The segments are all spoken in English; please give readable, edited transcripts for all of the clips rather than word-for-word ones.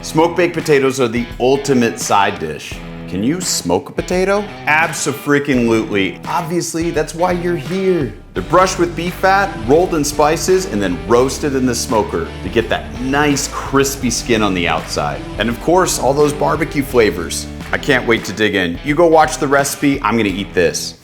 Smoked baked potatoes are the ultimate side dish. Can you smoke a potato? Abso-freaking-lutely. Obviously, that's why you're here. They're brushed with beef fat, rolled in spices, and then roasted in the smoker to get that nice crispy skin on the outside. And of course, all those barbecue flavors. I can't wait to dig in. You go watch the recipe, I'm gonna eat this.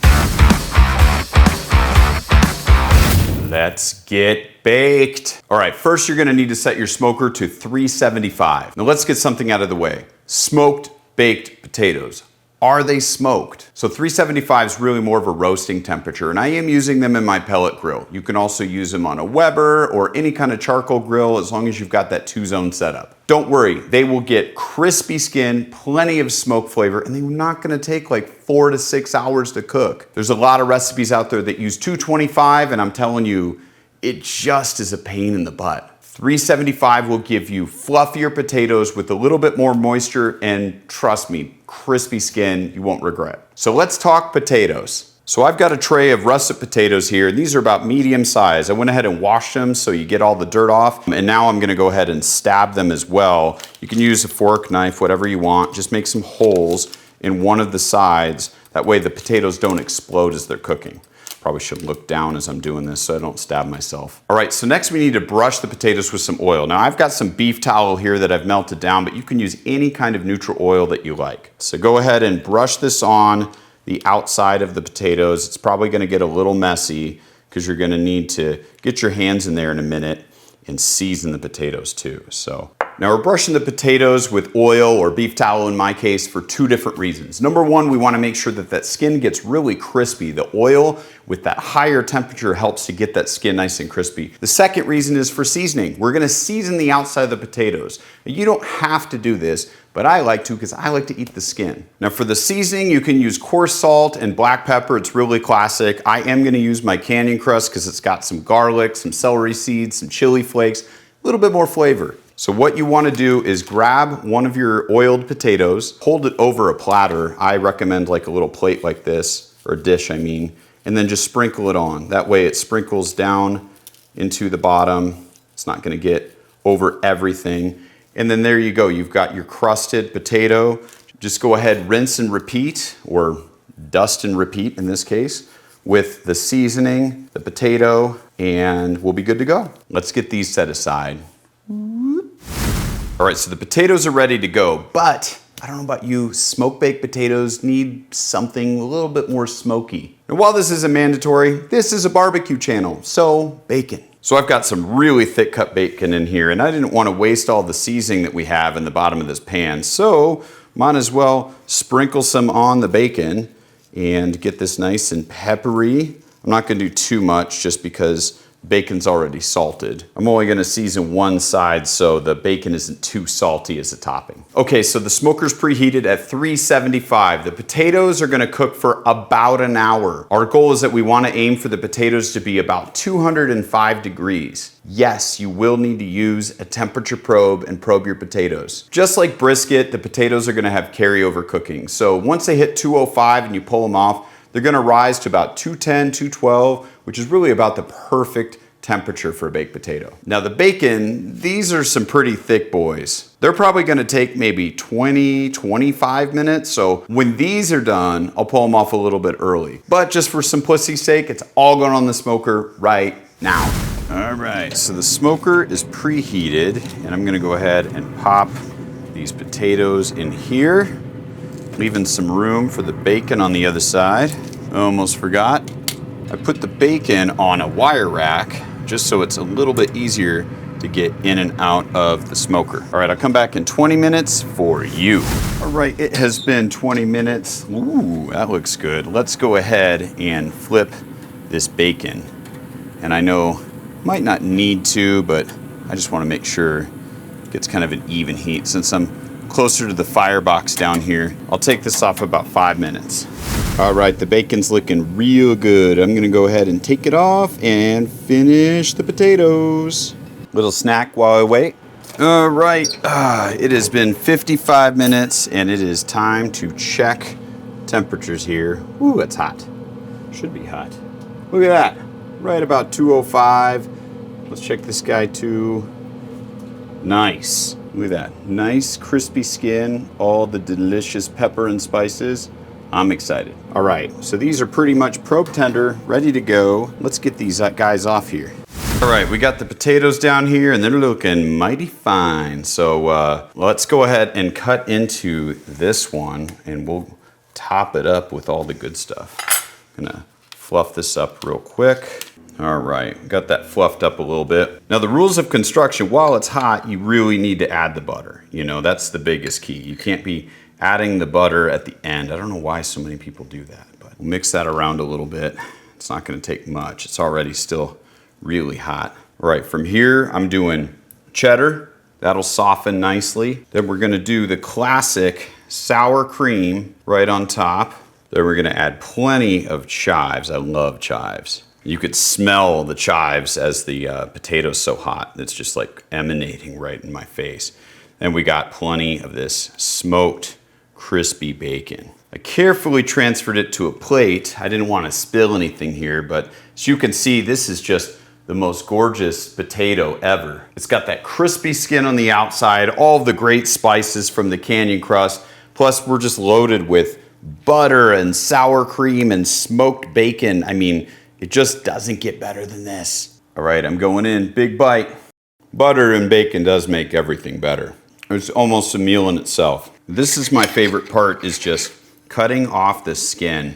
Let's get baked. All right, first you're gonna need to set your smoker to 375. Now let's get something out of the way. Smoked baked potatoes. Are they smoked? So 375 is really more of a roasting temperature, and I am using them in my pellet grill. You can also use them on a Weber or any kind of charcoal grill as long as you've got that 2-zone setup. Don't worry, they will get crispy skin, plenty of smoke flavor, and they're not gonna take like 4 to 6 hours to cook. There's a lot of recipes out there that use 225, and I'm telling you, it just is a pain in the butt. 375 will give you fluffier potatoes with a little bit more moisture, and trust me, crispy skin you won't regret. So let's talk potatoes. So I've got a tray of russet potatoes here. These are about medium size. I went ahead and washed them so you get all the dirt off. And now I'm gonna go ahead and stab them as well. You can use a fork, knife, whatever you want. Just make some holes in one of the sides. That way the potatoes don't explode as they're cooking. Probably should look down as I'm doing this so I don't stab myself. All right, so next we need to brush the potatoes with some oil. Now I've got some beef tallow here that I've melted down, but you can use any kind of neutral oil that you like. So go ahead and brush this on the outside of the potatoes. It's probably gonna get a little messy because you're gonna need to get your hands in there in a minute and season the potatoes too. So now we're brushing the potatoes with oil or beef tallow in my case for 2 different reasons. Number 1, we wanna make sure that that skin gets really crispy. The oil with that higher temperature helps to get that skin nice and crispy. The second reason is for seasoning. We're gonna season the outside of the potatoes. You don't have to do this, but I like to because I like to eat the skin. Now for the seasoning, you can use coarse salt and black pepper. It's really classic. I am gonna use my Canyon crust because it's got some garlic, some celery seeds, some chili flakes, a little bit more flavor. So what you wanna do is grab one of your oiled potatoes, hold it over a platter. I recommend like a little plate like this, or a dish I mean, and then just sprinkle it on. That way it sprinkles down into the bottom. It's not gonna get over everything. And then there you go, you've got your crusted potato. Just go ahead, rinse and repeat, or dust and repeat in this case, with the seasoning, the potato, and we'll be good to go. Let's get these set aside. All right, so the potatoes are ready to go, but I don't know about you, smoked baked potatoes need something a little bit more smoky. Now, while this isn't mandatory, this is a barbecue channel, so bacon. So I've got some really thick cut bacon in here, and I didn't want to waste all the seasoning that we have in the bottom of this pan, so might as well sprinkle some on the bacon and get this nice and peppery. I'm not gonna do too much just because bacon's already salted. I'm only gonna season one side so the bacon isn't too salty as a topping. Okay, so the smoker's preheated at 375. The potatoes are gonna cook for about an hour. Our goal is that we wanna aim for the potatoes to be about 205 degrees. Yes, you will need to use a temperature probe and probe your potatoes. Just like brisket, the potatoes are gonna have carryover cooking. So once they hit 205 and you pull them off, they're gonna rise to about 210, 212, which is really about the perfect temperature for a baked potato. Now the bacon, these are some pretty thick boys. They're probably gonna take maybe 20, 25 minutes. So when these are done, I'll pull them off a little bit early. But just for simplicity's sake, it's all going on the smoker right now. All right, so the smoker is preheated, and I'm gonna go ahead and pop these potatoes in here, leaving some room for the bacon on the other side. Almost forgot. I put the bacon on a wire rack just so it's a little bit easier to get in and out of the smoker. All right, I'll come back in 20 minutes for you. All right, it has been 20 minutes. Ooh, that looks good. Let's go ahead and flip this bacon. And I know might not need to, but I just want to make sure it gets kind of an even heat. Since I'm closer to the firebox down here, I'll take this off about 5 minutes. All right, the bacon's looking real good. I'm gonna go ahead and take it off and finish the potatoes. Little snack while I wait. All right, it has been 55 minutes and it is time to check temperatures here. Ooh, it's hot. Should be hot. Look at that, right about 205. Let's check this guy too. Nice. Look at that, nice crispy skin, all the delicious pepper and spices. I'm excited. All right, so these are pretty much probe tender, ready to go. Let's get these guys off here. All right, we got the potatoes down here and they're looking mighty fine. So let's go ahead and cut into this one and we'll top it up with all the good stuff. Gonna fluff this up real quick. All right, got that fluffed up a little bit. Now the rules of construction, while it's hot, you really need to add the butter. You know, that's the biggest key. You can't be adding the butter at the end. I don't know why so many people do that, but we'll mix that around a little bit. It's not gonna take much. It's already still really hot. All right, from here, I'm doing cheddar. That'll soften nicely. Then we're gonna do the classic sour cream right on top. Then we're gonna add plenty of chives. I love chives. You could smell the chives as the potato's so hot. It's just like emanating right in my face. And we got plenty of this smoked crispy bacon. I carefully transferred it to a plate. I didn't want to spill anything here, but as you can see, this is just the most gorgeous potato ever. It's got that crispy skin on the outside, all the great spices from the canyon crust, plus we're just loaded with butter and sour cream and smoked bacon. I mean, it just doesn't get better than this. All right, I'm going in, big bite. Butter and bacon does make everything better. It's almost a meal in itself. This is my favorite part, is just cutting off the skin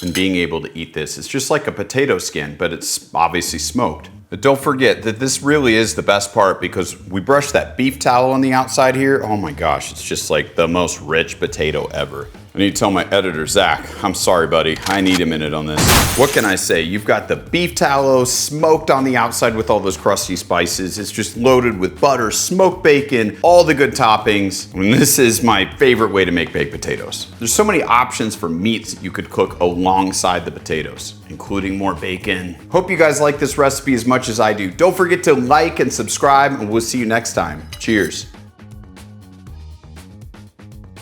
and being able to eat this. It's just like a potato skin, but it's obviously smoked. But don't forget that this really is the best part because we brushed that beef tallow on the outside here. Oh my gosh, it's just like the most rich potato ever. I need to tell my editor, Zach, I'm sorry, buddy. I need a minute on this. What can I say? You've got the beef tallow smoked on the outside with all those crusty spices. It's just loaded with butter, smoked bacon, all the good toppings. And this is my favorite way to make baked potatoes. There's so many options for meats that you could cook alongside the potatoes, including more bacon. Hope you guys like this recipe as much as I do. Don't forget to like and subscribe, and we'll see you next time. Cheers.